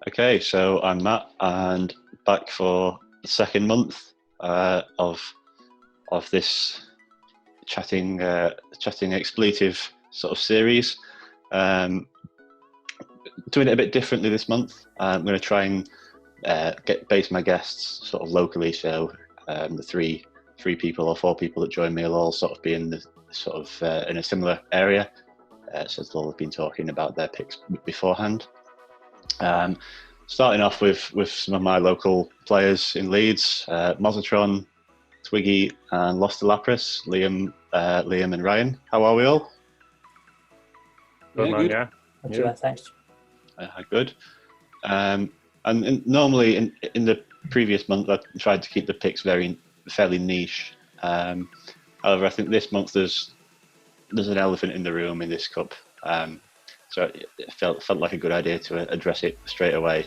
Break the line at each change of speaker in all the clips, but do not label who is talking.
Okay, so I'm Matt, and back for the second month of this chatting expletive sort of series. Doing it a bit differently this month. I'm going to try and base my guests sort of locally, so the three people or four people that join me will all sort of be in the sort of in a similar area. So they'll have been talking about their picks beforehand. Starting off with some of my local players in Leeds, Mozatron, Twiggy, and Lost to Lapras, Liam and Ryan. How are we all?
Good, man, yeah.
Yeah, thanks.
Good. And normally in the previous month, I tried to keep the picks fairly niche. However, I think this month there's an elephant in the room in this cup. So it felt like a good idea to address it straight away.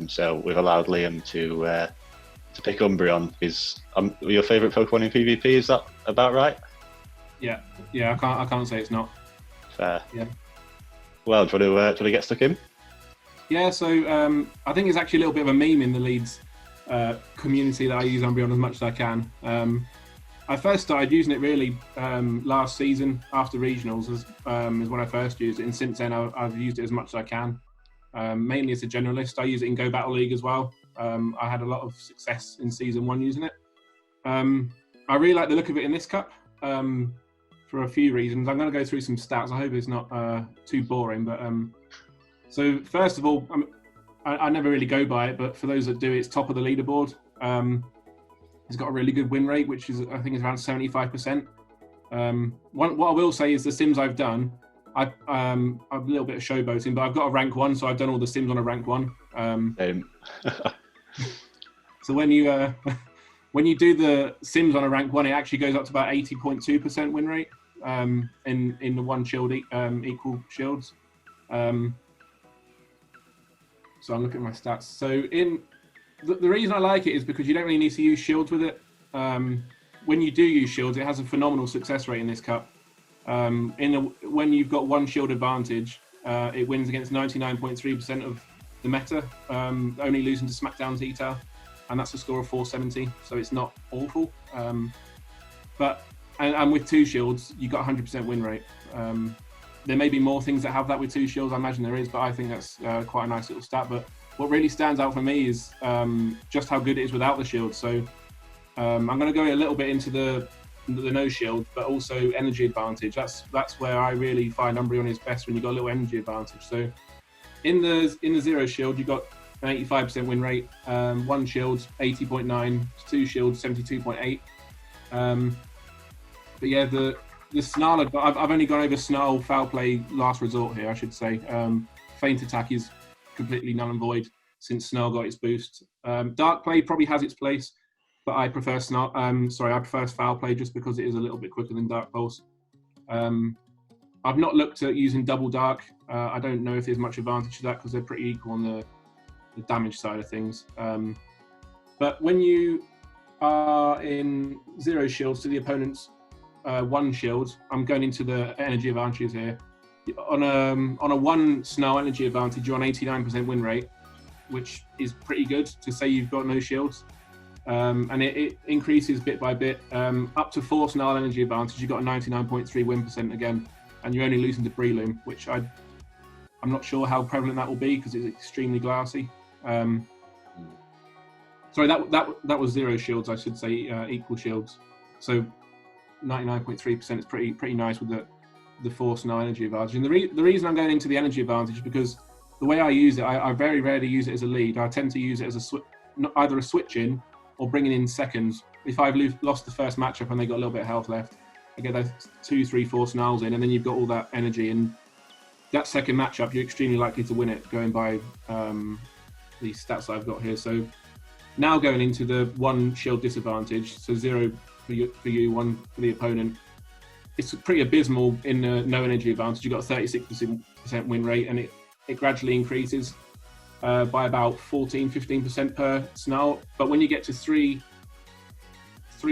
So we've allowed Liam to pick Umbreon. Is your favourite Pokemon in PvP? Is that about right?
Yeah. I can't say it's not.
Fair.
Yeah.
Well, do you want to get stuck in?
Yeah. So I think it's actually a little bit of a meme in the Leeds community that I use Umbreon as much as I can. I first started using it really last season after regionals is when I first used it, and since then I've used it as much as I can. Mainly as a generalist. I use it in Go Battle League as well. I had a lot of success in season 1 using it. I really like the look of it in this cup for a few reasons. I'm going to go through some stats. I hope it's not too boring. But so first of all, I never really go by it, but for those that do, it's top of the leaderboard. It's got a really good win rate, which is I think is around 75%. What I will say is the sims I've done, I'm a little bit of showboating, but I've got a rank 1, so I've done all the sims on a rank 1. So when you do the sims on a rank 1, it actually goes up to about 80.2% win rate in the one shield equal shields. So I'm looking at my stats. So the reason I like it is because you don't really need to use shields with it. When you do use shields, it has a phenomenal success rate in this cup. When you've got one shield advantage, it wins against 99.3% of the meta, only losing to SmackDown's Etal, and that's a score of 470, so it's not awful. But with 2 shields, you got 100% win rate. There may be more things that have that with 2 shields, I imagine there is, but I think that's quite a nice little stat. But what really stands out for me is just how good it is without the shield. So I'm going to go a little bit into the no shield, but also energy advantage. That's where I really find Umbreon is best, when you've got a little energy advantage. So in the 0 shield, you've got an 85% win rate, 1 shield 80.9, 2 shields 72.8. But yeah, the Snarl, I've only gone over Snarl foul play last resort here, I should say. Feint attack is completely null and void since Snarl got its boost. Dark play probably has its place, but I prefer I prefer foul play just because it is a little bit quicker than Dark Pulse. I've not looked at using double dark. I don't know if there's much advantage to that because they're pretty equal on the damage side of things. But when you are in 0 shields to the opponent's 1 shield, I'm going into the energy advantages here. On a 1 Snarl energy advantage, you're on 89% win rate, which is pretty good to say you've got no shields. And it increases bit by bit. Up to 4 Snarl energy advantage, you've got a 99.3 win percent again, and you're only losing to Breloom, which I'm not sure how prevalent that will be because it's extremely glassy. Sorry, that was 0 shields, I should say, equal shields. So 99.3% is pretty nice with the 4 Snarl energy advantage. And the reason I'm going into the energy advantage is because the way I use it, I very rarely use it as a lead. I tend to use it as either a switch in or bringing in seconds. If I've lost the first matchup and they got a little bit of health left, I get those 2, 3, 4 Snarls in, and then you've got all that energy. And that second matchup, you're extremely likely to win it, going by these stats I've got here. So now going into the 1 shield disadvantage, so 0 for you, 1 for the opponent. It's pretty abysmal in the no energy advantage. You've got a 36% win rate, and it gradually increases by about 14-15% per Snarl. But when you get to 3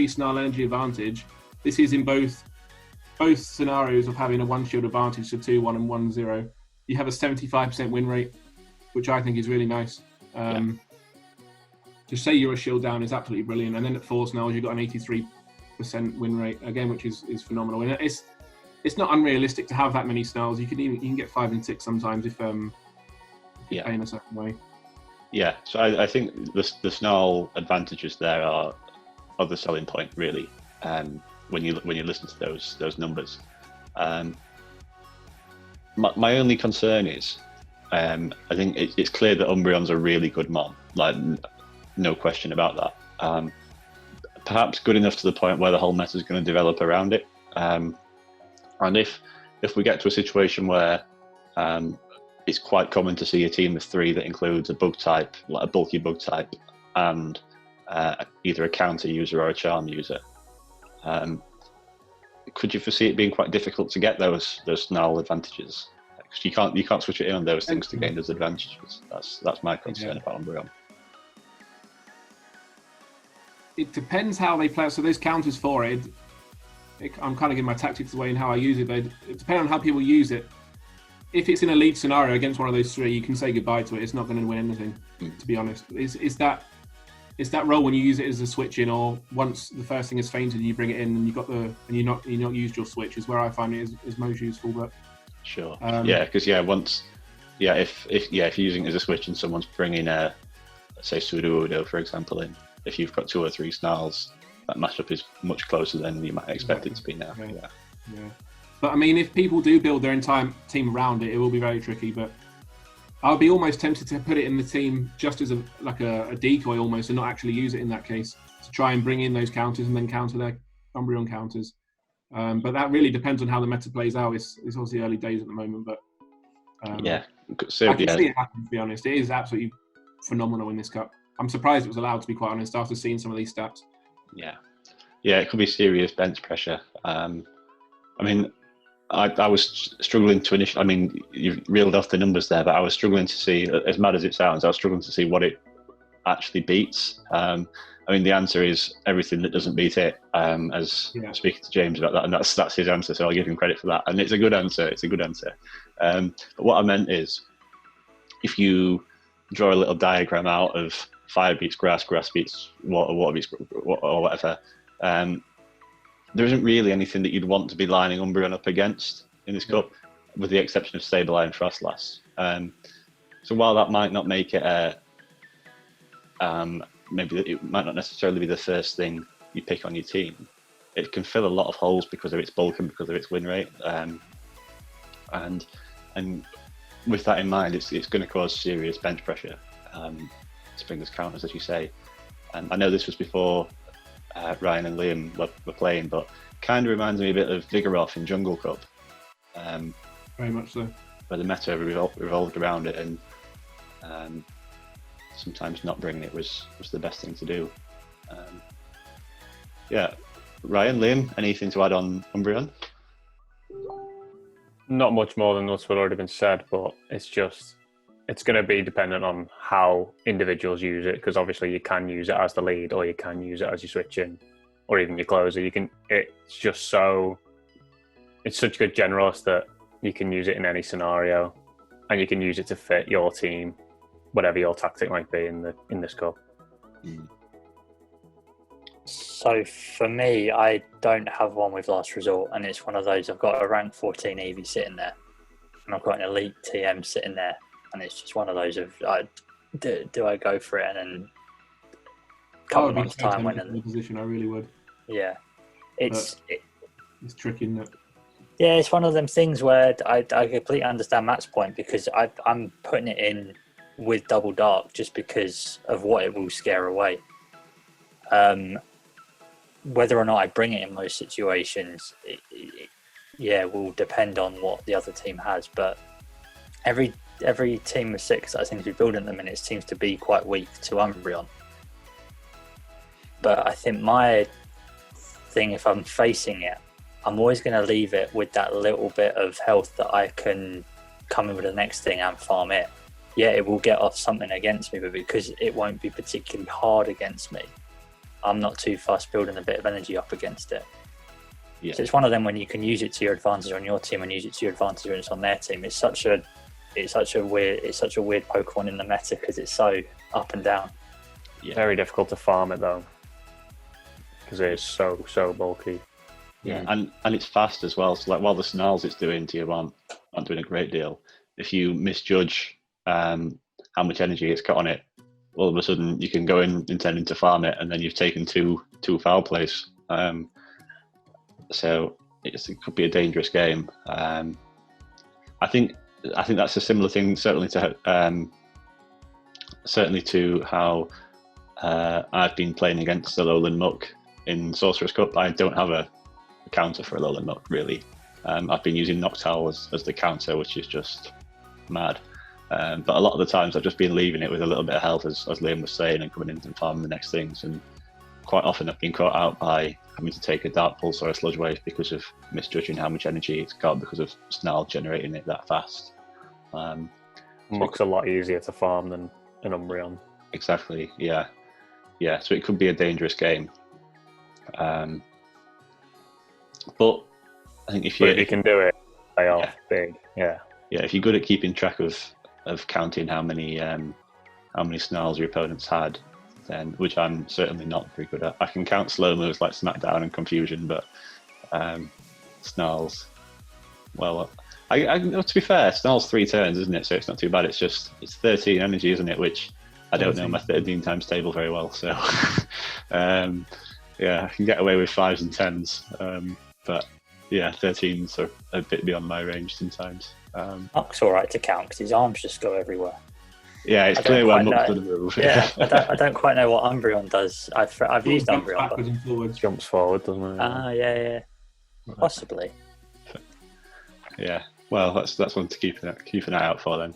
Snarl energy advantage, this is in both scenarios of having a 1 shield advantage, so 2-1 and 1-0. You have a 75% win rate. which I think is really nice. To say you're a shield down is absolutely brilliant. And then at 4 Snarls, you've got an 83% win rate, again, which is phenomenal. And it's not unrealistic to have that many Snarls. You can get 5 and 6 sometimes if you're playing a certain way.
Yeah, so I think the Snarl advantages there are the selling point, really, when you listen to those numbers. My only concern is, I think it's clear that Umbreon's a really good mon, like no question about that. Perhaps good enough to the point where the whole meta is going to develop around it. And if we get to a situation where it's quite common to see a team of 3 that includes a bug type, like a bulky bug type, and either a counter user or a charm user, could you foresee it being quite difficult to get those Snarl advantages? You can't switch it in on those things to gain those advantages. That's my concern about Umbreon.
It depends how they play. So those counters for it, I'm kind of giving my tactics away in how I use it, but it depends on how people use it. If it's in a lead scenario against one of those 3, you can say goodbye to it. It's not going to win anything, to be honest. It's that role when you use it as a switch in, or once the first thing is fainted and you bring it in and you're not used your switch, is where I find it is most useful. But
sure, because if you're using it as a switch and someone's bringing let's say Sudowoodo, for example, in, if you've got 2 or 3 Snarls, that matchup is much closer than you might expect it to be now.
Yeah. But I mean, if people do build their entire team around it, it will be very tricky. But I'll be almost tempted to put it in the team just as a decoy almost, and not actually use it in that case, to try and bring in those counters and then counter their Umbreon counters. But that really depends on how the meta plays out. It's obviously early days at the moment, but I can see it happen, to be honest. It is absolutely phenomenal in this cup. I'm surprised it was allowed, to be quite honest, after seeing some of these stats.
Yeah, it could be serious bench pressure. I mean, I was struggling to initially. I mean, you've reeled off the numbers there, but I was struggling to see, as mad as it sounds, I was struggling to see what it actually beats. I mean, the answer is everything that doesn't beat it. Speaking to James about that, and that's his answer, so I'll give him credit for that. And it's a good answer. But what I meant is, if you draw a little diagram out of fire beats grass, grass beats water, water beats or whatever, there isn't really anything that you'd want to be lining Umbreon up against in this cup, with the exception of Sableye and Frostlass. So while that might not make it maybe it might not necessarily be the first thing you pick on your team, it can fill a lot of holes because of its bulk and because of its win rate. And with that in mind, it's going to cause serious bench pressure to bring those counters, as you say. I know this was before Ryan and Liam were playing, but kind of reminds me a bit of Vigoroth in Jungle Cup.
Very much so. Where
the meta revolved around it, and sometimes not bringing it was the best thing to do. Ryan, Liam, anything to add on Umbreon?
Not much more than what's already been said, but it's going to be dependent on how individuals use it, because obviously you can use it as the lead, or you can use it as your switch in, or even your closer. It's such a good generalist that you can use it in any scenario, and you can use it to fit your team, whatever your tactic might be in this cup.
So for me, I don't have one with Last Resort, and it's one of those, I've got a rank 14 EV sitting there, and I've got an elite TM sitting there, and it's just one of those of, do I go for it, and then a couple of months' time when in
the position, I really would.
Yeah, it's
tricky, isn't it?
Yeah, it's one of them things where I completely understand Matt's point, because I'm putting it in with Double Dark just because of what it will scare away. Whether or not I bring it in most situations, it will depend on what the other team has. But every team of 6 that I seem to be building at the minute seems to be quite weak to Umbreon. But I think my thing, if I'm facing it, I'm always going to leave it with that little bit of health that I can come in with the next thing and farm it. Yeah, it will get off something against me, but because it won't be particularly hard against me, I'm not too fussed building a bit of energy up against it. Yeah. So it's one of them when you can use it to your advantage on your team and use it to your advantage when it's on their team. It's such a it's such a weird Pokemon in the meta because it's so up and down.
Yeah.
Very difficult to farm it though, because it is so bulky.
Yeah, and it's fast as well. So like while the snarls it's doing to you aren't doing a great deal, if you misjudge how much energy it's got on it, all of a sudden you can go in intending to farm it, and then you've taken two foul plays. So it could be a dangerous game. I think that's a similar thing, certainly to how I've been playing against the Lowland Muck in Sorcerer's Cup. I don't have a counter for a Lowland Muck really. I've been using Noctowl as the counter, which is just mad. But a lot of the times I've just been leaving it with a little bit of health, as Liam was saying, and coming in and farming the next things. And quite often I've been caught out by having to take a Dark Pulse or a Sludge Wave because of misjudging how much energy it's got because of Snarl generating it that fast.
Muck's a lot easier to farm than an Umbreon.
Exactly, yeah. So it could be a dangerous game. But I think if you
can do it, play off big. Yeah,
if you're good at keeping track of counting how many snarls your opponents had, then, which I'm certainly not very good at. I can count slow moves like Smackdown and Confusion, but snarls, well, to be fair, snarls 3 turns, isn't it? So it's not too bad. It's 13 energy, isn't it? Which I don't know my 13 times table very well, so I can get away with 5s and 10s, but yeah, 13s are a bit beyond my range sometimes.
Muck's all right to count because his arms just go everywhere.
Yeah, it's clear where Muck's going to move.
Yeah, I don't quite know what Umbreon does. I've used Umbreon,
backwards and forwards.
Jumps forward, doesn't it?
Yeah, possibly.
Yeah, well, that's one to keep an eye out for then.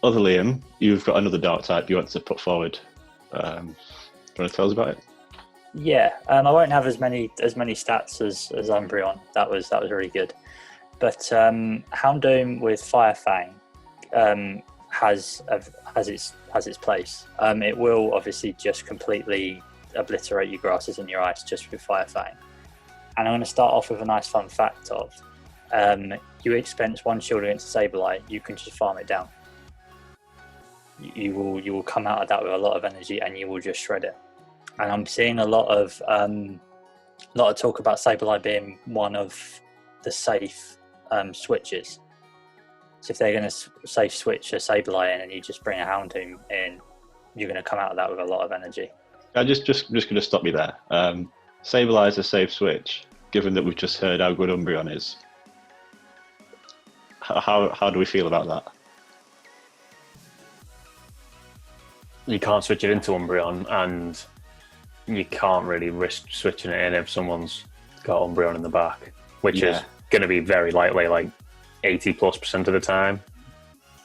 Other Liam, you've got another dark type you want to put forward. Do you want to tell us about it?
Yeah, I won't have as many stats as Umbreon. That was really good. But Houndoom with Firefang has its place. It will obviously just completely obliterate your grasses and your ice just with Firefang. And I'm going to start off with a nice fun fact of you expense 1 shield against a Sableye, you can just farm it down. You will come out of that with a lot of energy and you will just shred it. And I'm seeing a lot of talk about Sableye being one of the safe switches. So if they're going to safe switch a Sableye in and you just bring a Houndoom in, you're going to come out of that with a lot of energy.
I'm just going to stop you there. Sableye is a safe switch, given that we've just heard how good Umbreon is. How do we feel about that?
You can't switch it into Umbreon, and you can't really risk switching it in if someone's got Umbreon in the back, which is going to be very likely, like 80+% of the time.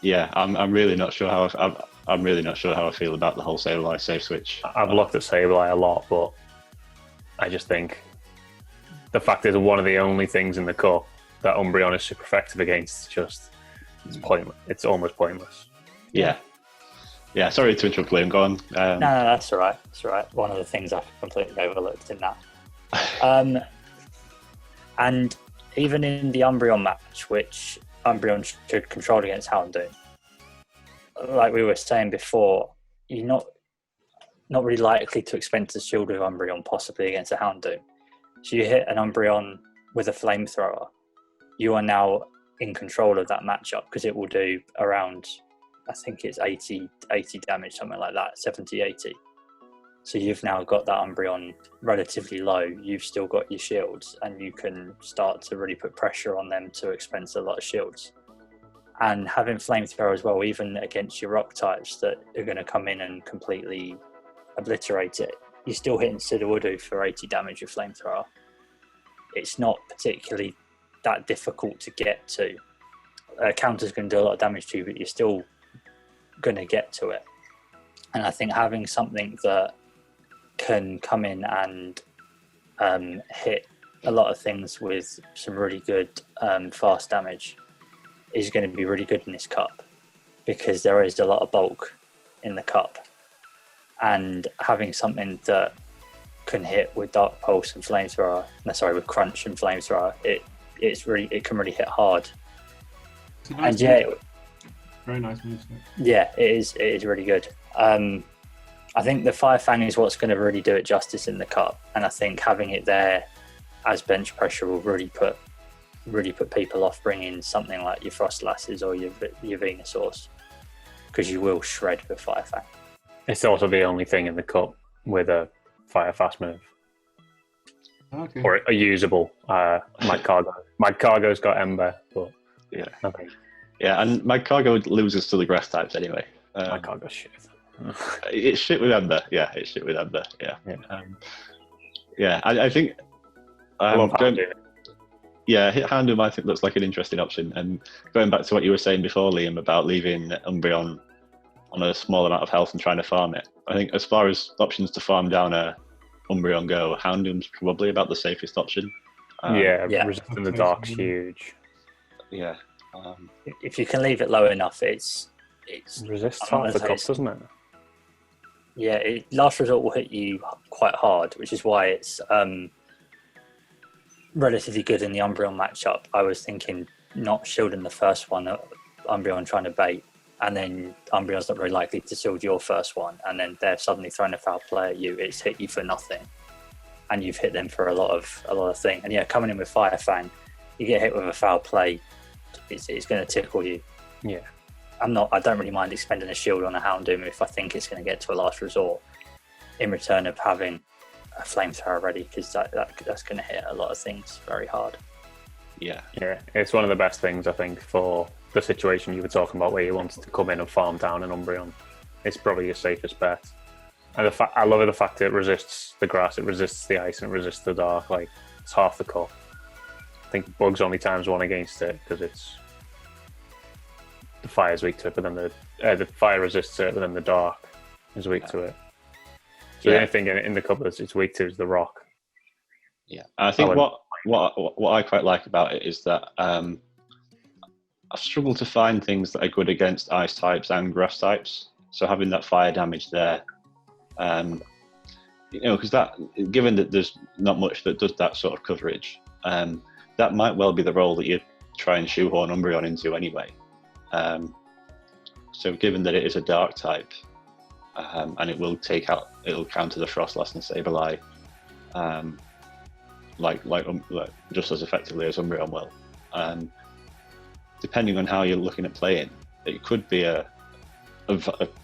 Yeah,
I'm really not sure how I'm really not sure how I feel about the whole Sableye safe switch.
I've looked at Sableye a lot, but I just think the fact is one of the only things in the cup that Umbreon is super effective against. It's pointless. It's almost pointless.
Yeah. Sorry to interrupt, Liam. Go on.
No, that's all right. That's all right. One of the things I've completely overlooked in that. And even in the Umbreon match, which Umbreon should control against Houndoom, like we were saying before, you're not really likely to expense a shield with Umbreon, possibly against a Houndoom. So you hit an Umbreon with a flamethrower, you are now in control of that matchup because it will do around, I think it's 80 damage, something like that, 70, 80. So you've now got that Umbreon relatively low. You've still got your shields and you can start to really put pressure on them to expense a lot of shields. And having Flamethrower as well, even against your rock types that are going to come in and completely obliterate it, you're still hitting Sudowoodo for 80 damage with Flamethrower. It's not particularly that difficult to get to. Counter's going to do a lot of damage to you, but you're still going to get to it. And I think having something that can come in and hit a lot of things with some really good fast damage is going to be really good in this cup, because there is a lot of bulk in the cup, and having something that can hit with Dark Pulse and Flamethrower, with Crunch and Flamethrower, it can really hit hard.
It's a nice
And yeah,
moveset. Very nice moveset.
yeah, it is really good. I think the Fire Fang is what's going to really do it justice in the cup, and I think having it there as bench pressure will really put people off bringing something like your Frostlasses or your Venusaurs, because you will shred with Fire Fang.
It's also the only thing in the cup with a fire fast move.
Okay.
Or a usable Magcargo. Magcargo's got Ember, but
Yeah.
nothing.
Yeah, and Magcargo loses to the grass types anyway.
Magcargo's shit.
It's shit with Ember. Yeah, it's shit with Ember. Yeah. I think.
I love Houndoom.
Yeah, Houndoom I think looks like an interesting option. And going back to what you were saying before, Liam, about leaving Umbreon on a small amount of health and trying to farm it, I think as far as options to farm down a Umbreon go, Houndoom's probably about the safest option.
Resisting the dark's huge.
Yeah.
If you can leave it low enough, it's
Resists half the cup, doesn't it?
Yeah, last resort will hit you quite hard, which is why it's relatively good in the Umbreon matchup. I was thinking not shielding the first one, Umbreon trying to bait, and then Umbreon's not very likely to shield your first one, and then they're suddenly throwing a foul play at you. It's hit you for nothing, and you've hit them for a lot of thing. And yeah, coming in with Fire Fang, you get hit with a foul play, it's going to tickle you.
Yeah.
I don't really mind expending a shield on a Houndoom if I think it's going to get to a last resort, in return of having a flamethrower ready, because that's going to hit a lot of things very hard.
Yeah.
Yeah, it's one of the best things, I think, for the situation you were talking about where you wanted to come in and farm down an Umbreon. It's probably your safest bet. And I love the fact that it resists the grass, it resists the ice, and it resists the dark. Like, it's half the cup. I think Bug's only times one against it, because it's the fire's weak to it, but then the fire resists it, but then the dark is weak to it. So the only thing in the cup that's it's weak to is the rock.
Yeah, I think what I quite like about it is that I've struggled to find things that are good against ice types and grass types. So having that fire damage there, because given that there's not much that does that sort of coverage, that might well be the role that you try and shoehorn Umbreon into anyway. So given that it is a dark type, and it'll counter the Frostlass and Sableye, like just as effectively as Umbreon will. Depending on how you're looking at playing, it could be a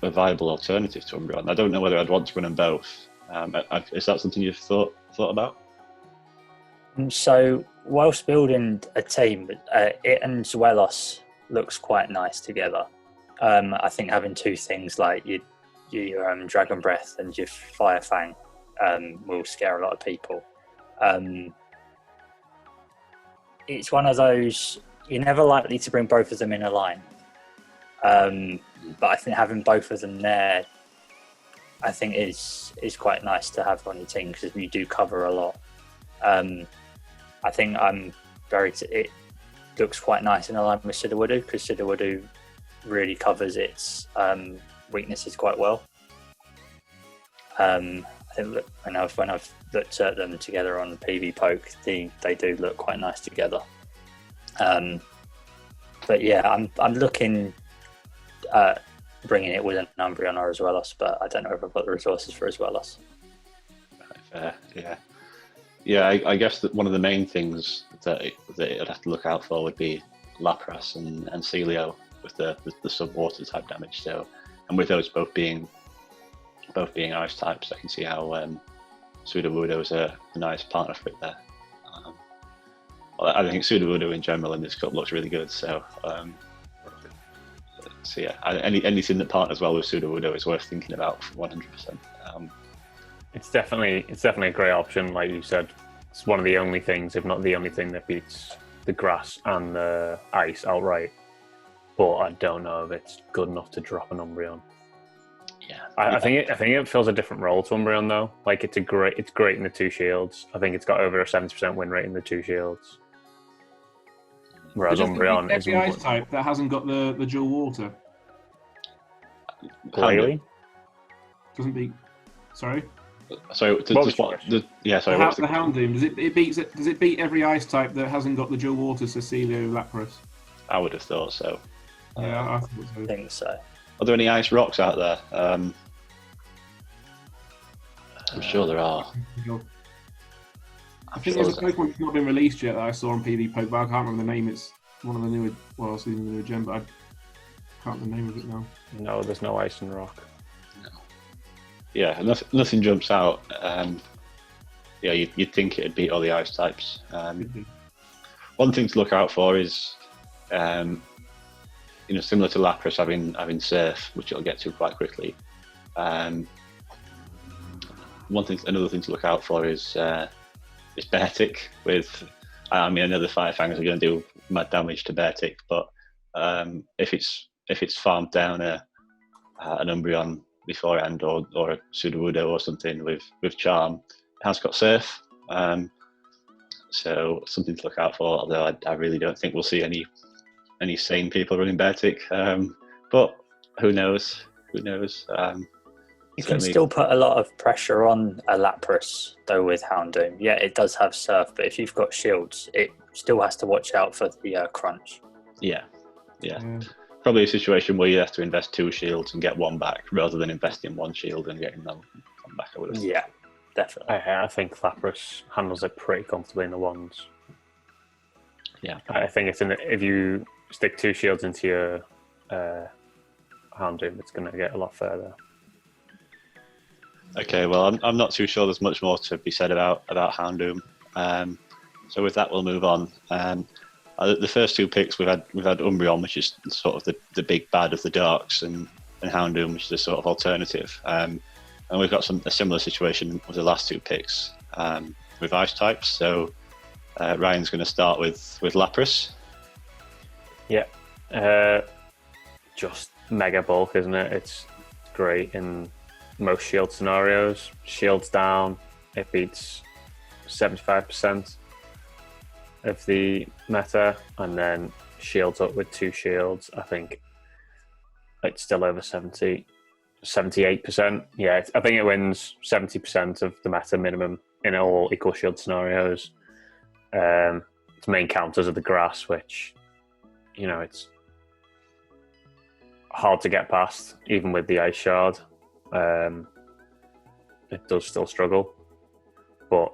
viable alternative to Umbreon. I don't know whether I'd want to run them both. Is that something you've thought about?
So whilst building a team, it and Zwelos looks quite nice together. I think having two things like your Dragon Breath and your Fire Fang will scare a lot of people. It's one of those, you're never likely to bring both of them in a line. But I think having both of them there, I think is quite nice to have on your team, because you do cover a lot. I think it looks quite nice in alignment with Sudowoodo, because Sudowoodo really covers its weaknesses quite well. I think when I've looked at them together on PV Poke, they do look quite nice together. But yeah, I'm looking at bringing it with an Umbreon or Zwelos, but I don't know if I've got the resources for Zwelos.
Yeah, I guess that one of the main things that it'd have to look out for would be Lapras and Celio with the sub-water type damage. So, and with those both being ice types, I can see how Sudowoodo is a nice partner fit there. I think Sudowoodo in general in this cup looks really good. So yeah, anything that partners well with Sudowoodo is worth thinking about 100%.
It's definitely a great option, like you said. It's one of the only things, if not the only thing, that beats the grass and the ice outright. But I don't know if it's good enough to drop an Umbreon.
Yeah,
I think it fills a different role to Umbreon though. Like it's great in the two shields. I think it's got over a 70% win rate in the two shields. Whereas Umbreon is
every ice type that hasn't got the dual water.
Really?
Doesn't beat. Sorry.
So just what? Yeah, sorry.
The Houndoom, does it beat every ice type that hasn't got the dual water? Cecilio, Lapras.
I would have thought so.
Yeah, I thought so.
I think so.
Are there any ice rocks out there? I'm sure there are.
I think there's a Pokemon that's not been released yet that I saw on PvP, but I can't remember the name. It's one of the newer, well, it's even the newer gen, but I can't remember the name of it now.
No, there's no ice and rock.
No. Yeah, nothing jumps out. Yeah, you'd think it'd beat all the ice types. One thing to look out for is, similar to Lapras having Surf, which you'll get to quite quickly. Another thing to look out for is Beartic with. I know the Fire Fangs are going to do mad damage to Beartic, but if it's farmed down an Umbreon beforehand or a Sudowoodo or something with Charm, it has got Surf. So something to look out for. Although I really don't think we'll see any sane people running Beartic. But who knows? Who knows?
You can still put a lot of pressure on a Lapras, though, with Houndoom. Yeah, it does have Surf, but if you've got shields, it still has to watch out for the crunch.
Yeah. Probably a situation where you have to invest 2 shields and get 1 back, rather than investing 1 shield and getting them back. I would have.
Yeah, definitely.
I think Lapras handles it pretty comfortably in the ones.
Yeah.
I think if you stick 2 shields into your Houndoom, it's going to get a lot further.
Okay, well, I'm not too sure there's much more to be said about Houndoom. So with that, we'll move on. The first 2 picks we've had Umbreon, which is sort of the big bad of the Darks, and Houndoom, which is a sort of alternative. And we've got a similar situation with the last 2 picks with Ice types. So Ryan's going to start with Lapras.
Yeah, just mega bulk, isn't it? It's great in most shield scenarios. Shields down, it beats 75% of the meta, and then shields up with 2 shields. I think it's still over 78%. Yeah, I think it wins 70% of the meta minimum in all equal shield scenarios. Its main counters are the grass, which, it's hard to get past, even with the ice shard. It does still struggle, but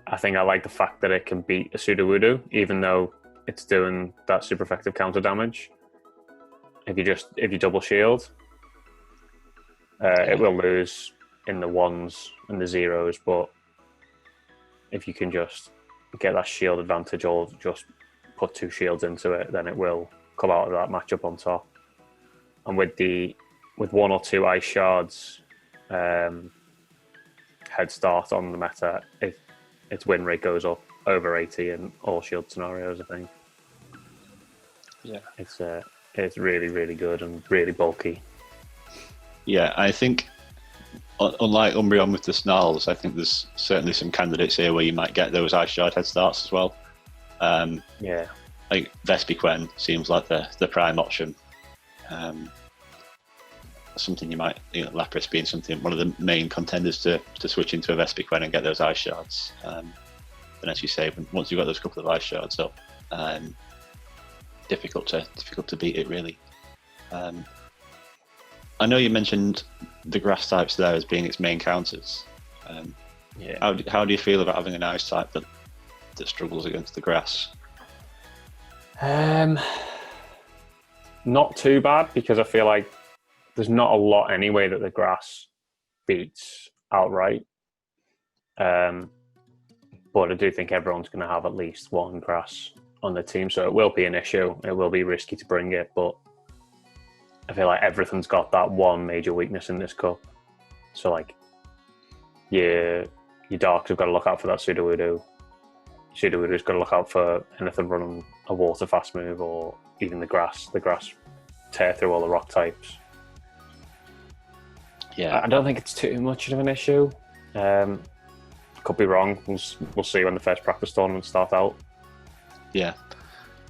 I think I like the fact that it can beat a Sudowoodo, even though it's doing that super effective counter damage. If you double shield, it will lose in the 1s and the 0s, but if you can just get that shield advantage or just put 2 shields into it, then it will come out of that matchup on top. And with 1 or 2 ice shards head start on the meta, its win rate goes up over 80 in all shield scenarios, I think.
Yeah.
It's really, really good and really bulky.
Yeah, I think unlike Umbreon with the Snarls, I think there's certainly some candidates here where you might get those ice shard head starts as well.
Yeah.
Like Vespiquen seems like the prime option. Something you might, Lapras being one of the main contenders to switch into a Vespiquen and get those ice shards. And as you say, once you've got those couple of ice shards up, difficult to beat it really. I know you mentioned the grass types there as being its main counters.
Yeah.
How do you feel about having an ice type that struggles against the grass?
Not too bad, because I feel like there's not a lot anyway that the grass beats outright. But I do think everyone's going to have at least 1 grass on the team, so it will be an issue. It will be risky to bring it, but I feel like everything's got that 1 major weakness in this cup. So like your Darks have got to look out for that Sudowoodo. Sudowoodo's got to look out for anything running a water fast move, or even the grass. The grass tear through all the rock types.
Yeah,
I don't think it's too much of an issue. Could be wrong. We'll see when the first practice tournaments start out.
Yeah.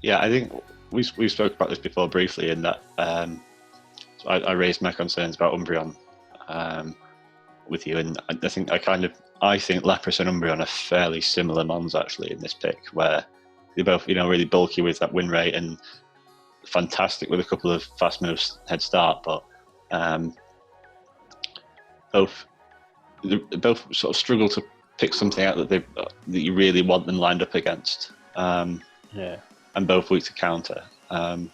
I think we spoke about this before briefly, in that so I raised my concerns about Umbreon with you, and I think Lapras and Umbreon are fairly similar mons actually in this pick, where they're both really bulky with that win rate, and fantastic with a couple of fast moves head start, but both sort of struggle to pick something out that you really want them lined up against. And both weak to counter. So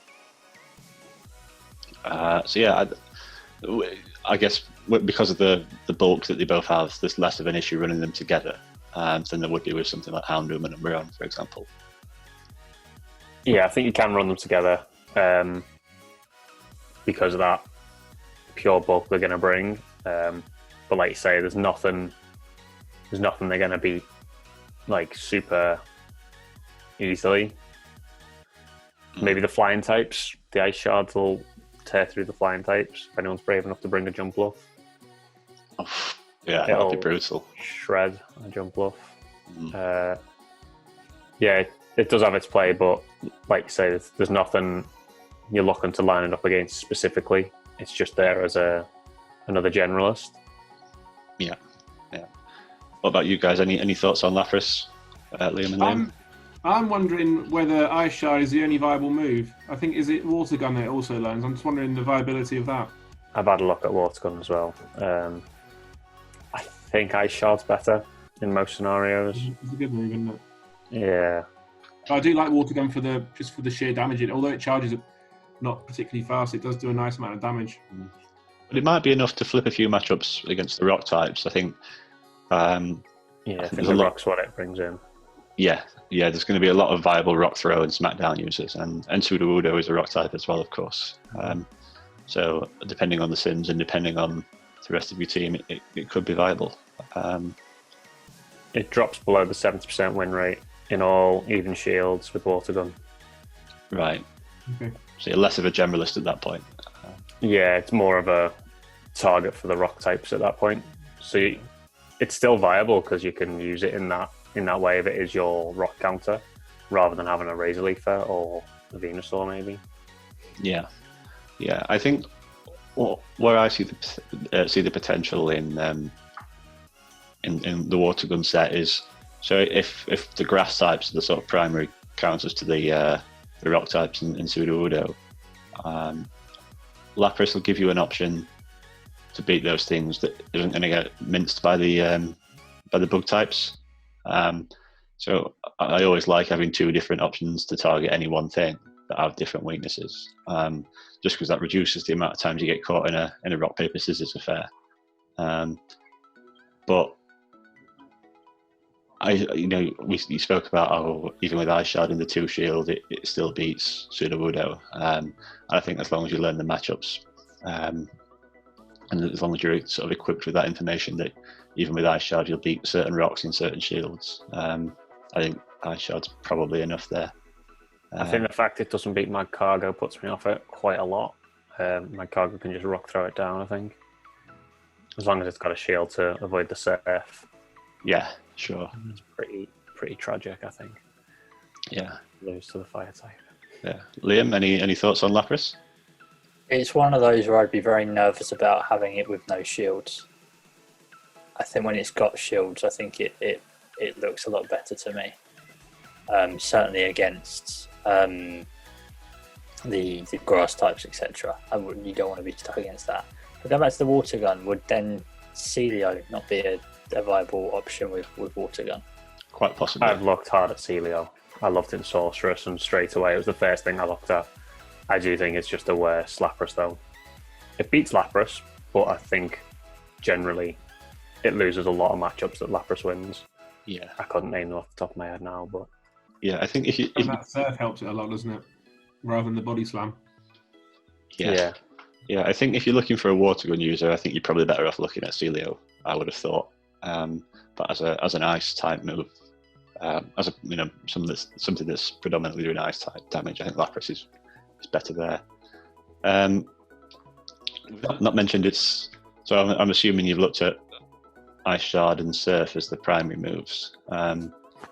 yeah, I guess because of the bulk that they both have, there's less of an issue running them together than there would be with something like Houndoom and Umbreon, for example.
Yeah, I think you can run them together because of that pure bulk they're going to bring. But like you say, there's nothing they're going to beat like super easily. Maybe the flying types, the ice shards will tear through the flying types if anyone's brave enough to bring a jump bluff.
Oh, yeah, that'd be brutal.
Shred a jump bluff. Yeah, it does have its play, but like you say, there's nothing you're looking to line it up against specifically. It's just there as another generalist.
Yeah. What about you guys? Any thoughts on Lapras, Liam and Liam?
I'm wondering whether Ice Shard is the only viable move. I think, is it Water Gun that it also learns? I'm just wondering the viability of that.
I've had a look at Water Gun as well. I think Ice Shard's better in most scenarios.
It's a good move, isn't it?
Yeah.
But I do like Water Gun for the sheer damage. Although it charges not particularly fast, it does do a nice amount of damage.
But it might be enough to flip a few matchups against the rock types. I think.
I think the rock's what it brings in.
Yeah, there's going to be a lot of viable rock throw and smackdown users, and Sudowoodo is a rock type as well, of course. So depending on the sims and depending on the rest of your team, it could be viable.
It drops below the 70% win rate in all even shields with Water Gun.
Right.
Okay.
So you're less of a generalist at that point.
Yeah, it's more of a target for the rock types at that point. So it's still viable because you can use it in that way if it is your rock counter, rather than having a Razor Leafer or a Venusaur maybe. Yeah.
I think where I see the potential in the Water Gun set is, so if the grass types are the sort of primary counters to the rock types in Sudowoodo, Lapras will give you an option to beat those things that isn't going to get minced by the bug types. So I always like having two different options to target any one thing that have different weaknesses, just because that reduces the amount of times you get caught in a rock paper scissors affair. But you spoke about how even with Ice Shard in the 2 shield, it still beats Sudowoodo. I think as long as you learn the matchups, and as long as you're sort of equipped with that information, that even with Ice Shard you'll beat certain rocks in certain shields, I think Ice Shard's probably enough there.
I think the fact it doesn't beat Mag Cargo puts me off it quite a lot. Mag Cargo can just rock throw it down, I think. As long as it's got a shield to avoid the surf.
Yeah, sure.
It's pretty tragic, I think.
Yeah.
Lose to the fire type.
Yeah. Liam, any thoughts on Lapras?
It's one of those where I'd be very nervous about having it with no shields. I think when it's got shields, I think it looks a lot better to me. Certainly against the grass types, etc. You don't want to be stuck against that. But going back to the Water Gun, would then Celio not be a viable option with Water Gun?
Quite possibly.
I've looked hard at Celio. I loved it in Sorceress, and straight away it was the first thing I looked at. I do think it's just a worse Lapras, though. It beats Lapras, but I think generally it loses a lot of matchups that Lapras wins.
Yeah.
I couldn't name them off the top of my head now, but
yeah, I think if
that surf helps it a lot, doesn't it? Rather than the body slam.
Yeah, I think if you're looking for a Water Gun user, I think you're probably better off looking at Celio, I would have thought. But as an ice type move, as a something that's predominantly doing ice type damage, I think Lapras is better there. Not mentioned it's, so I'm assuming you've looked at Ice Shard and Surf as the primary moves.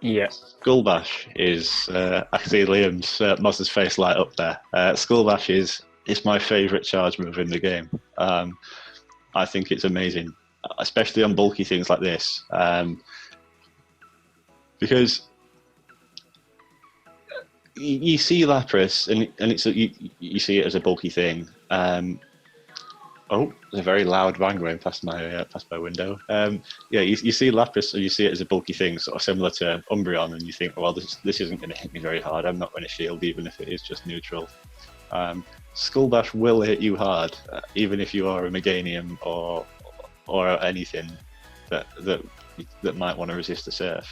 Yeah.
Skull Bash is, I can see Liam's Moz's face light up there. Skull Bash is my favourite charge move in the game. I think it's amazing, especially on bulky things like this, because you see Lapras, and it's you see it as a bulky thing. Oh, there's a very loud bang going past my window. Yeah, you see Lapras, and you see it as a bulky thing, sort of similar to Umbreon, and you think, well, this isn't going to hit me very hard. I'm not going to shield, even if it is just neutral. Skull Bash will hit you hard, even if you are a Meganium or anything that might want to resist the surf.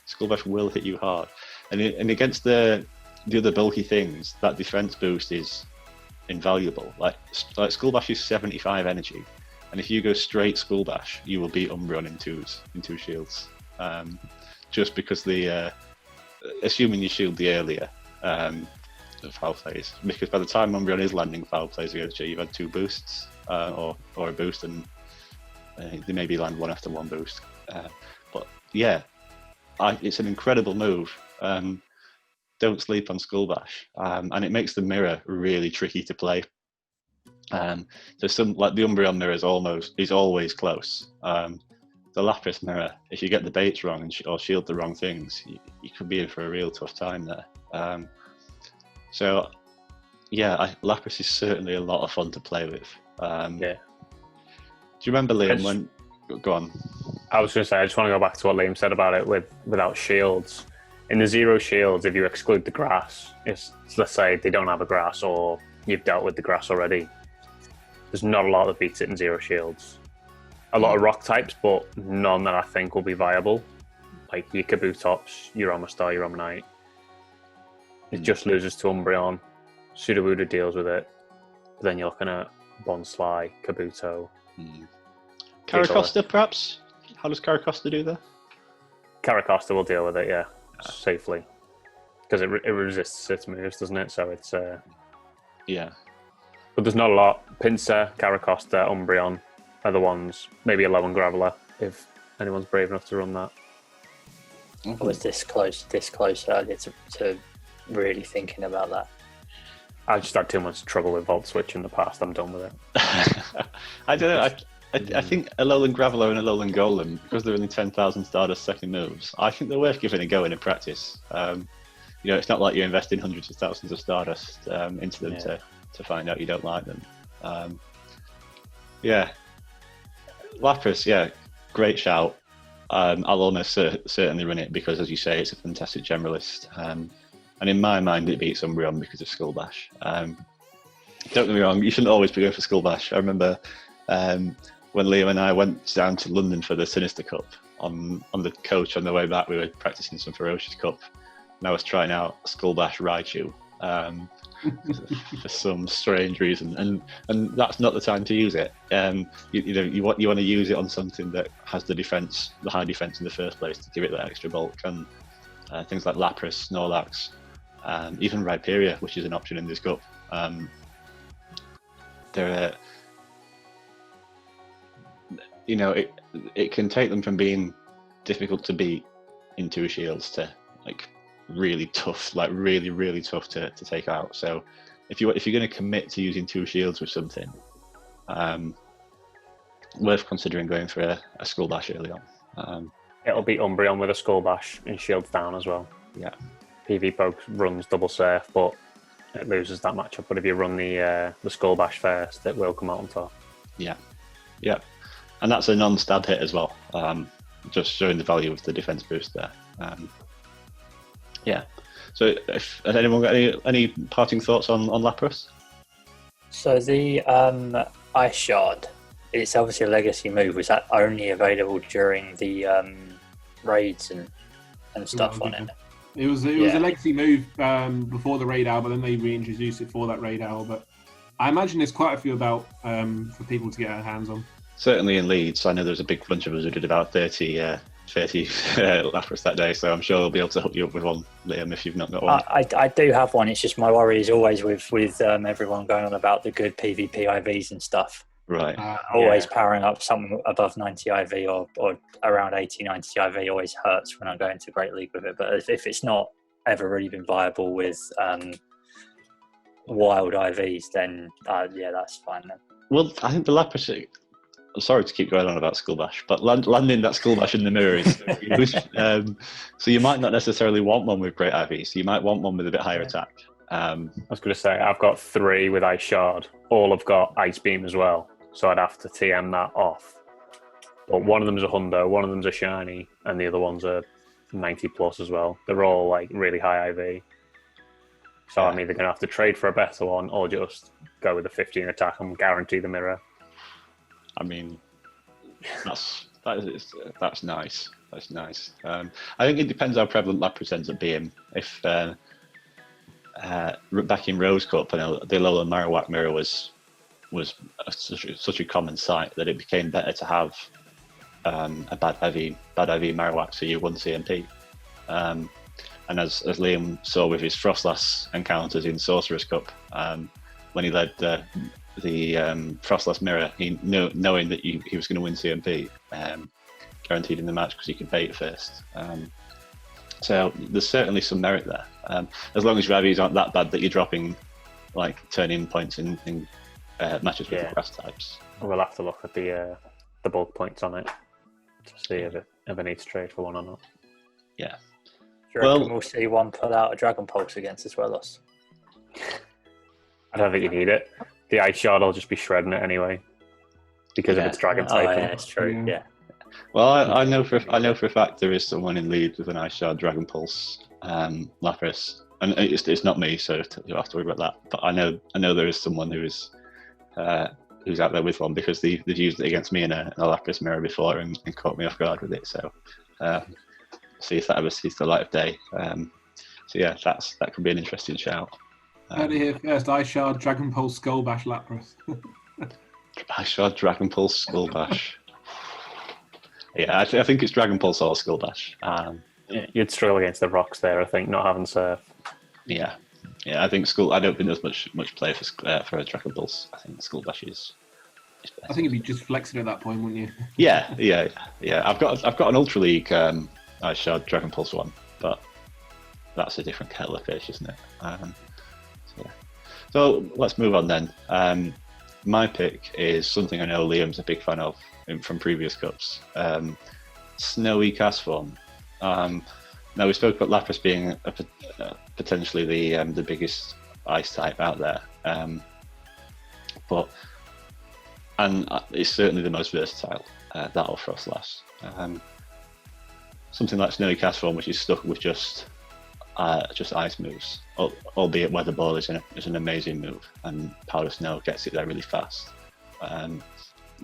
Skull Bash will hit you hard, and against the other bulky things, that defense boost is invaluable. Like Skull Bash is 75 energy, and if you go straight Skull Bash, you will beat Umbreon in two shields. Just because assuming you shield the earlier foul plays, because by the time Umbreon is landing foul plays against you, you've had two boosts or a boost, and they maybe land one after one boost. But yeah, it's an incredible move. Don't sleep on Skull Bash, and it makes the mirror really tricky to play. There's some, like the Umbreon mirror is always close. The Lapras mirror, if you get the baits wrong or shield the wrong things, you could be in for a real tough time there. So yeah, Lapras is certainly a lot of fun to play with. Yeah. Do you remember, Liam, when... Go on.
I was going to say, I just want to go back to what Liam said about it without shields. In the zero shields, if you exclude the grass, let's say they don't have a grass or you've dealt with the grass already, there's not a lot that beats it in zero shields. A lot of rock types, but none that I think will be viable. Like your Kabutops, your Amistar, your Omanyte. It just loses to Umbreon. Sudowoodo deals with it. But then you're looking at Bonsly, Kabuto.
Caracosta, perhaps? How does Caracosta do that?
Caracosta will deal with it, yeah. Safely, because it resists its moves, doesn't it? So it's
yeah.
But there's not a lot. Pinsir, Caracosta, Umbreon are the ones. Maybe a Low and Graveler if anyone's brave enough to run that.
I was this close earlier to really thinking about that.
I just had too much trouble with Volt Switch in the past. I'm done with it.
I don't know. I think a Alolan Graveler and a Alolan Golem, because they're only 10,000 Stardust second moves, I think they're worth giving a go in practice. It's not like you're investing hundreds of thousands of Stardust into them to find out you don't like them. Yeah. Lapras, yeah, great shout. I'll almost certainly run it because, as you say, it's a fantastic generalist. And in my mind, it beats Umbreon because of Skull Bash. Don't get me wrong, you shouldn't always be going for Skull Bash. I remember... when Liam and I went down to London for the Sinister Cup, on the coach on the way back, we were practicing some Ferocious Cup, and I was trying out Skull Bash Raichu for some strange reason, and that's not the time to use it. You want to use it on something that has the high defense in the first place to give it that extra bulk, and things like Lapras, Snorlax, even Rhyperior, which is an option in this cup. They're it can take them from being difficult to beat in two shields to like really tough, like really, really tough to take out. So if you're going to commit to using two shields with something, worth considering going for a Skull Bash early on.
It'll beat Umbreon with a Skull Bash and shields down as well.
Yeah.
PV Poke runs double surf, but it loses that matchup. But if you run the Skull Bash first, it will come out on top.
Yeah. Yeah. And that's a non-stab hit as well, just showing the value of the defense boost there. Yeah. So, has anyone got any parting thoughts on Lapras?
So the Ice Shard, it's obviously a legacy move. Was that only available during the raids and stuff on it?
It was a legacy move before the raid hour, but then they reintroduced it for that raid hour. But I imagine there's quite a few about for people to get their hands on.
Certainly in Leeds, I know there's a big bunch of us who did about 30 Lapras that day, so I'm sure I'll be able to hook you up with one, Liam, if you've not got one.
I do have one. It's just my worry is always with everyone going on about the good PvP IVs and stuff.
Right.
Always powering up something above 90 IV or around 80, 90 IV always hurts when I go into Great League with it. But if it's not ever really been viable with wild IVs, then that's fine then.
Well, I think the Lapras sorry to keep going on about Skull Bash, but landing that Skull Bash in the mirror is huge. So you might not necessarily want one with great IV, so you might want one with a bit higher attack.
I was going to say, I've got 3 with Ice Shard. All have got Ice Beam as well, so I'd have to TM that off. But one of them's a Hundo, one of them's a Shiny, and the other one's a 90 plus as well. They're all like really high IV. So I'm either going to have to trade for a better one or just go with a 15 attack and guarantee the mirror.
I mean, that's nice. That's nice. I think it depends how prevalent Lapras ends up being. If back in Rose Cup, the Alolan Marowak mirror was such a common sight that it became better to have a bad IV Marowak, so you won CMP. And as Liam saw with his Frostlass encounters in Sorcerer's Cup, when he led the Frostlass mirror, he knowing that he was going to win CMP, guaranteed in the match because he could bait first. So there's certainly some merit there. As long as your IVs aren't that bad that you're dropping like turn-in points in matches with the grass types.
We'll have to look at the bulk points on it to see if it ever needs to trade for one or not.
Yeah.
Do you reckon we'll see one put out a Dragon Pulse against as well, us?
I don't think you need it. The Ice Shard will just be shredding it anyway because of its Dragon type.
Oh, yeah, it's true. Yeah.
Well, I know for a fact there is someone in Leeds with an Ice Shard Dragon Pulse Lapras, and it's not me, so you don't have to worry about that. But I know there is someone who's out there with one because they've used it against me in a Lapras mirror before and caught me off guard with it. So see if that ever sees the light of day. So yeah, that could be an interesting shout.
Heard it here first. Ice Shard Dragon Pulse Skull Bash Lapras.
Ice Shard Dragon Pulse Skull Bash. Yeah, I think it's Dragon Pulse or Skull Bash.
You'd struggle against the rocks there, I think, not having Surf.
Yeah, I think I don't think there's much play for a Dragon Pulse. I think Skull Bash is best.
I think you'd be just flexing at that point, wouldn't you?
Yeah. I've got an Ultra League Ice Shard Dragon Pulse one, but that's a different kettle of fish, isn't it? So let's move on then. My pick is something I know Liam's a big fan of from previous cups. Snowy Castform. Now we spoke about Lapras being potentially the biggest ice type out there, but it's certainly the most versatile. That or Frostlass. Something like Snowy Castform, which is stuck with just ice moves, albeit Weather Ball is an amazing move, and Powder Snow gets it there really fast.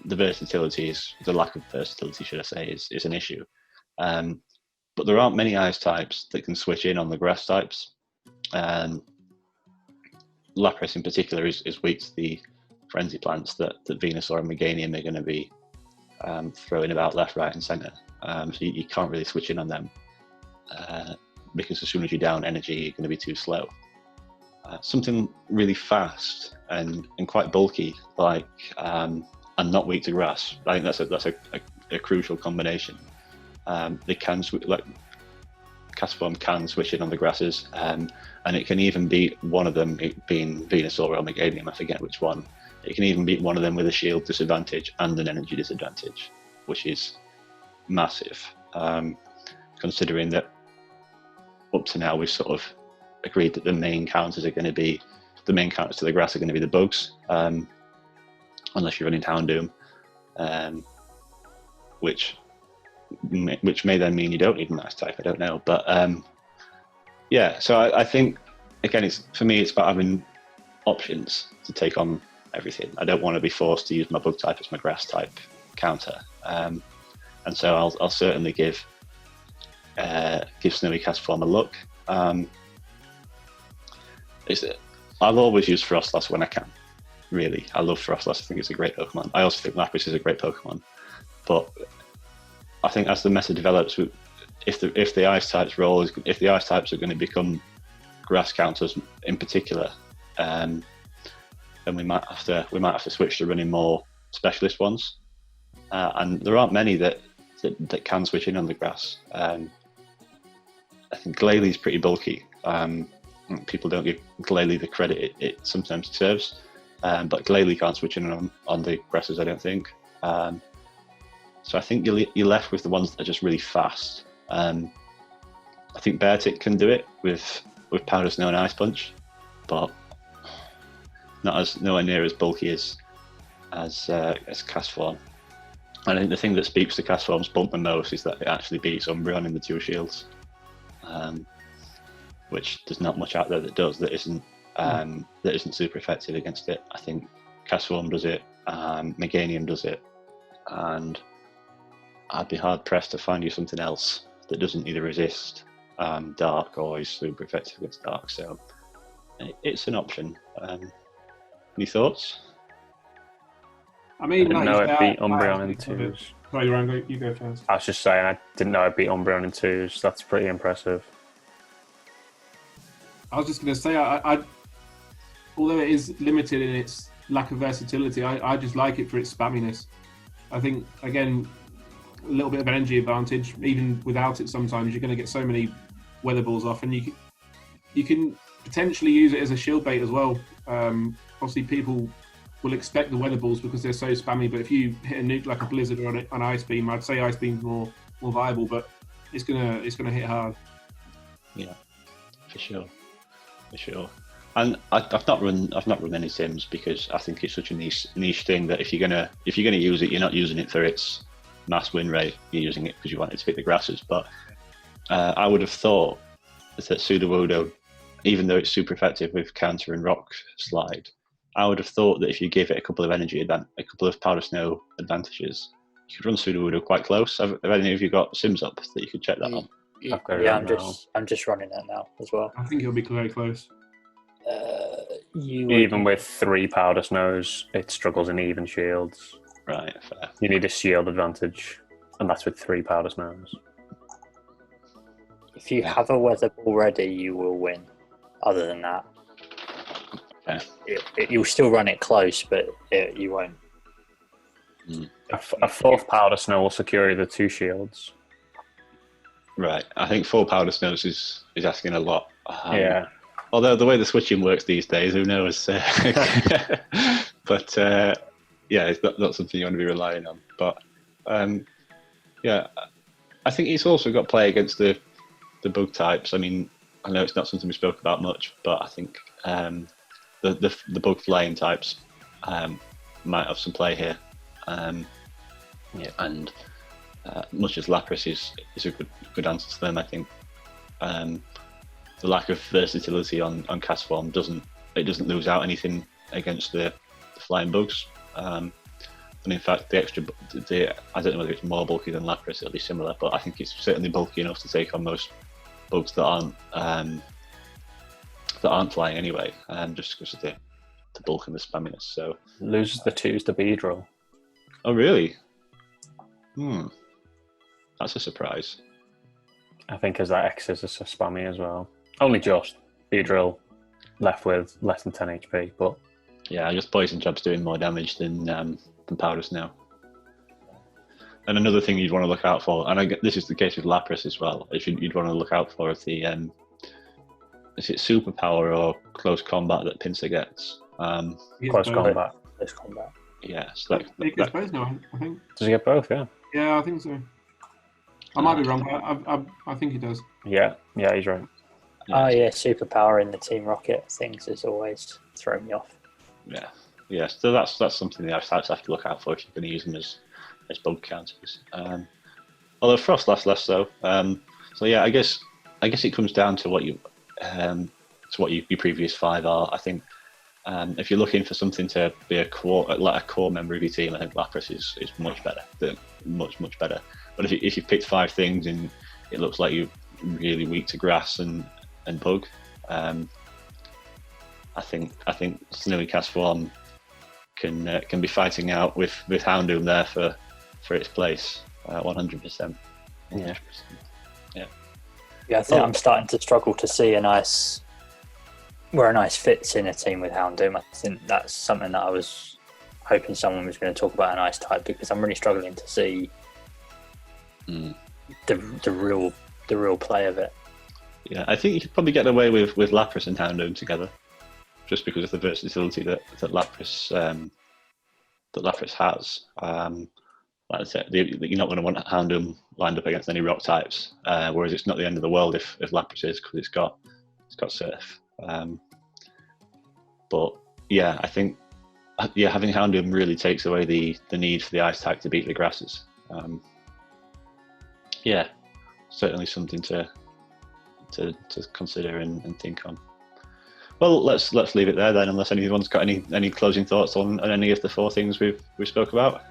The lack of versatility, should I say, is an issue. But there aren't many ice types that can switch in on the grass types. Lapras in particular is weak to the frenzy plants that Venusaur and Meganium are going to be throwing about left, right, and centre. So you can't really switch in on them. Because as soon as you're down energy, you're going to be too slow. Something really fast and quite bulky, like and not weak to grass. I think that's a crucial combination. They can Castform can switch in on the grasses, and it can even beat one of them, it being Venusaur or Meganium. I forget which one. It can even beat one of them with a shield disadvantage and an energy disadvantage, which is massive. Considering that up to now we've sort of agreed that the main counters to the grass are going to be the bugs, unless you're running Houndoom, which may then mean you don't need an ice type. I don't know, but so I think again, for me it's about having options to take on everything. I don't want to be forced to use my bug type as my grass type counter, and so I'll certainly give Snowy Castform a look. I'll always use Frostlass when I can. Really, I love Frostlass. I think it's a great Pokemon. I also think Lapras is a great Pokemon. But I think as the meta develops, if the ice types if the ice types are going to become grass counters in particular, then we might have to switch to running more specialist ones. And there aren't many that can switch in on the grass. I think Glalie is pretty bulky. People don't give Glalie the credit it sometimes deserves, but Glalie can't switch in on the grasses, I don't think. So I think you're left with the ones that are just really fast. I think Beartic can do it with Powder Snow and Ice Punch, but nowhere near as bulky as Castform. And I think the thing that speaks to Castform's bump the most is that it actually beats Umbreon in the 2 shields, which there's not much out there that does that isn't super effective against it. I think Castform does it, Meganium does it, and I'd be hard pressed to find you something else that doesn't either resist Dark or is super effective against Dark. So it's an option. Any thoughts?
I mean,
I didn't know it beat Umbreon in
actually
2s.
Sorry, Rango, you go first.
I was just saying, I didn't know it beat Umbreon in 2s. That's pretty impressive.
I was just going to say, I although it is limited in its lack of versatility, I just like it for its spamminess. I think, again, a little bit of energy advantage. Even without it, sometimes you're going to get so many weather balls off, and you can potentially use it as a shield bait as well. Obviously, people will expect the weather balls because they're so spammy, but if you hit a nuke like a blizzard or an ice beam, I'd say ice beam's more viable, but it's gonna hit hard.
Yeah, for sure. And I've not run any sims because I think it's such a niche thing that if you're gonna use it, you're not using it for its mass win rate. You're using it because you want it to hit the grasses. But I would have thought that Sudowoodo, even though it's super effective with counter and rock slide, I would have thought that if you give it a couple of Powder Snow advantages, you could run Sudowoodo quite close. Have any of you got sims up that you could check that on?
Yeah, I'm just running that now as well.
I think it'll be very close.
Even with 3 Powder Snows, it struggles in even shields.
Right, fair.
You need a shield advantage, and that's with 3 Powder Snows.
If you have a weather ball ready, you will win. Other than that, you'll still run it close, but you won't.
A 4th Powder Snow will secure the 2 shields.
Right, I think 4 Powder Snows is asking a lot.
Yeah.
Although the way the switching works these days, who knows? But yeah, it's not something you want to be relying on. But yeah, I think it's also got play against the bug types. I mean, I know it's not something we spoke about much, but I think the bug flying types might have some play here. Yeah, and much as Lapras is a good answer to them, I think the lack of versatility on Castform doesn't lose out anything against the flying bugs. And in fact, I don't know whether it's more bulky than Lapras. It'll be similar, but I think it's certainly bulky enough to take on most bugs that aren't flying anyway, just because of the bulk and the spamminess. So
loses the 2s to Beedrill.
Oh really? That's a surprise.
I think as that X is so spammy as well. Only just Beedrill left with less than 10 HP, but
yeah, I guess Poison Jab's doing more damage than Powder Snow. And another thing you'd want to look out for, and this is the case with Lapras as well, you'd want to look out for is the is it superpower or close combat that Pinsir gets?
close combat.
Close combat.
Yeah, so
He gets both now, I think.
Does he get both? Yeah.
Yeah, I think so. I might be wrong, but I think he does.
Yeah, he's right.
Oh yeah, superpower in the Team Rocket things has always thrown me off.
Yeah. So that's something that I have to look out for if you're going to use them as bug counters. Although Frost lasts less so. So yeah, I guess it comes down to what your previous 5 are. I think if you're looking for something to be a core member of your team, I think Lapras is much better. Much better. But if you've picked 5 things and it looks like you're really weak to grass and bug, I think Snowy Castform can be fighting out with Houndoom there for its place, 100%.
Yeah.
Yeah, I think I'm starting to struggle to see where an ice fits in a team with Houndoom. I think that's something that I was hoping someone was going to talk about an ice type, because I'm really struggling to see the real play of it.
Yeah, I think you could probably get away with Lapras and Houndoom together, just because of the versatility that Lapras Lapras has. Like I said, you're not going to want Houndoom lined up against any rock types. Whereas it's not the end of the world if Lapras is, because it's got Surf. But yeah, I think having Houndoom really takes away the need for the ice type to beat the grasses. Yeah, certainly something to consider and think on. Well, let's leave it there then, unless anyone's got any closing thoughts on any of the 4 things we spoke about.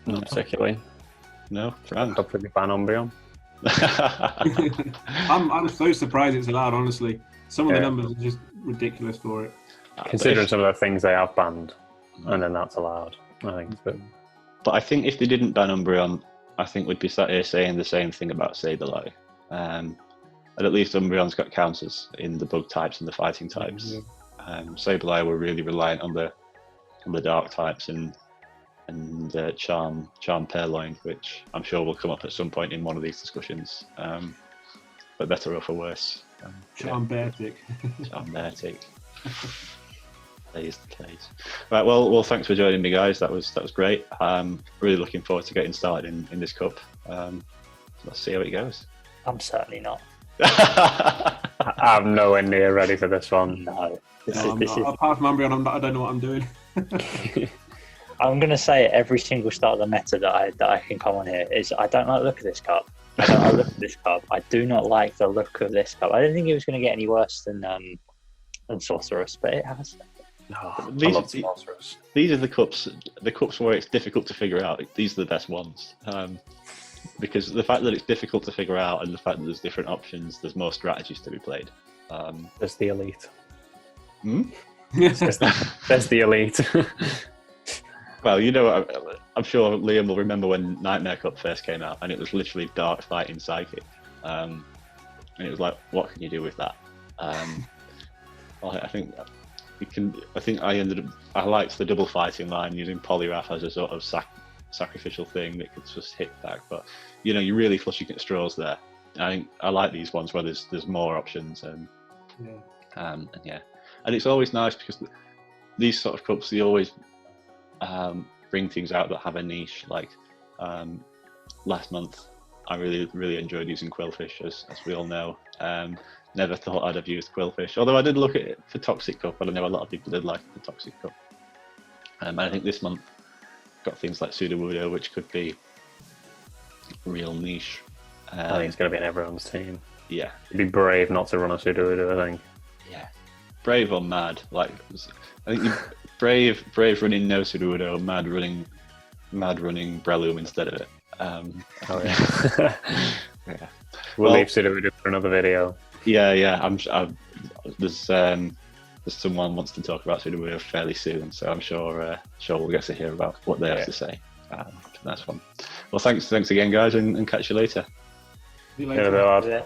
Not particularly.
No, Fran.
Hopefully ban Umbreon.
I'm so surprised it's allowed. Honestly, some of the numbers are just ridiculous for it.
Considering some of the things they have banned, and then that's allowed. I think.
But I think if they didn't ban Umbreon, I think we'd be sat here saying the same thing about Sableye. And at least Umbreon's got counters in the bug types and the fighting types. Sableye were really reliant on the dark types and Charm Purloin, which I'm sure will come up at some point in one of these discussions. But better or for worse.
Charm Beartic.
Charm Beartic. Plays. Right, well, thanks for joining me, guys. That was great. Really looking forward to getting started in this cup. Let's see how it goes.
I'm certainly not.
I'm nowhere near ready for this one.
No.
Apart from Umbreon, I don't know what I'm doing.
I'm going to say every single start of the meta that I can come on here is I don't like the look of this card. I don't like the look of this card. I do not like the look of this card. I didn't think it was going to get any worse than Sorceress, but it has.
I love Sorceress.
These are the cups where it's difficult to figure out. These are the best ones. Because the fact that it's difficult to figure out and the fact that there's different options, there's more strategies to be played.
There's the elite.
There's
the elite.
Well, I'm sure Liam will remember when Nightmare Cup first came out, and it was literally dark fighting psychic, and it was like, what can you do with that? I think I liked the double fighting line using Poliwrath as a sort of sacrificial thing that could just hit back, but you're really flushing at straws there. I like these ones where there's more options and it's always nice because these sort of cups, they always bring things out that have a niche. Like last month, I really enjoyed using Quillfish, as we all know. Never thought I'd have used Quillfish, although I did look at it for Toxic Cup, but I know a lot of people did like the Toxic Cup. And I think this month got things like Sudowoodo, which could be real niche.
I think it's going to be in everyone's team.
Yeah,
it'd be brave not to run a Sudowoodo, I think.
Yeah, brave or mad. Like I think brave running no Sudowoodo, mad running Breloom instead of it.
Yeah. We'll leave Sudowoodo for another video.
Yeah. There's someone wants to talk about Sudowoodo fairly soon, so I'm sure we'll get to hear about what they have to say. That's fun. Well, thanks again, guys, and catch you later.
See you later.